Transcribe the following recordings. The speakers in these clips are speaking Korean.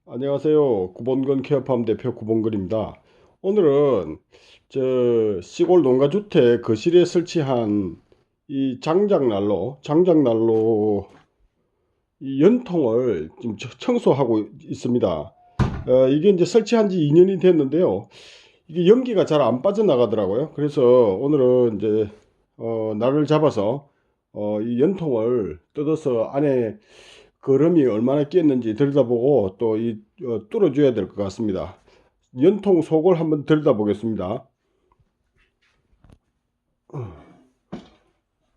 안녕하세요. 구본건 케어팜 대표 구본건입니다. 오늘은 시골 농가주택 거실에 설치한 이 장작난로 이 연통을 지금 청소하고 있습니다. 이게 이제 설치한 지 2년이 됐는데요. 이게 연기가 잘 안 빠져나가더라고요. 그래서 오늘은 이제 날을 잡아서 이 연통을 뜯어서 안에 거름이 얼마나 꼈는지 들여다보고 또 뚫어줘야 될 것 같습니다. 연통 속을 한번 들여다보겠습니다.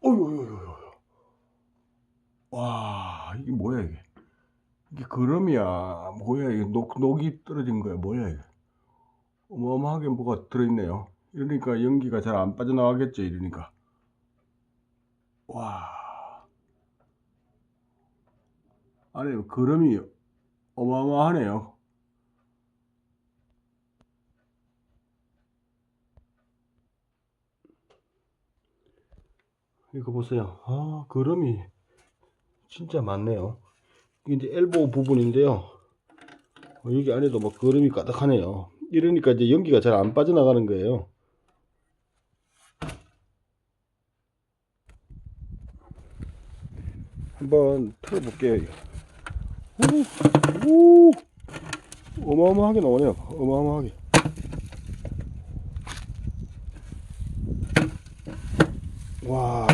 어휴, 와, 이게 뭐야 이게? 이게 거름이야? 뭐야 이게? 녹이 떨어진 거야? 뭐야 이게? 어마어마하게 뭐가 들어있네요. 이러니까 연기가 잘 안 빠져나가겠죠, 이러니까. 와, 안에 거름이 어마어마하네요. 이거 보세요. 아, 거름이 진짜 많네요. 이게 이제 엘보 부분인데요. 여기 안에도 뭐 거름이 가득하네요. 이러니까 이제 연기가 잘 안 빠져나가는 거예요. 한번 틀어볼게요. 오, 어마어마하게 나오네요. 어마어마하게. 와,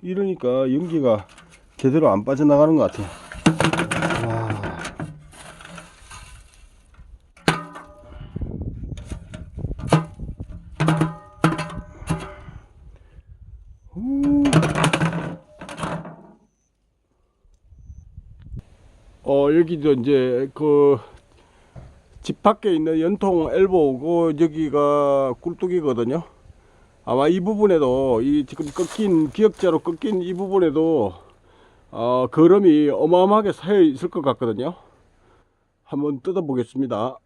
이러니까 연기가 제대로 안 빠져나가는 것 같아요. 와, 여기도 이제 집 밖에 있는 연통 엘보고 여기가 꿀뚝이거든요. 아마 이 부분에도 이 지금 꺾인 기역자로 꺾인 이 부분에도 거름이 어마어마하게 쌓여 있을 것 같거든요. 한번 뜯어 보겠습니다.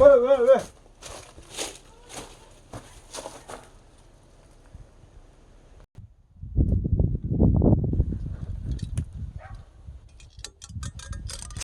왜?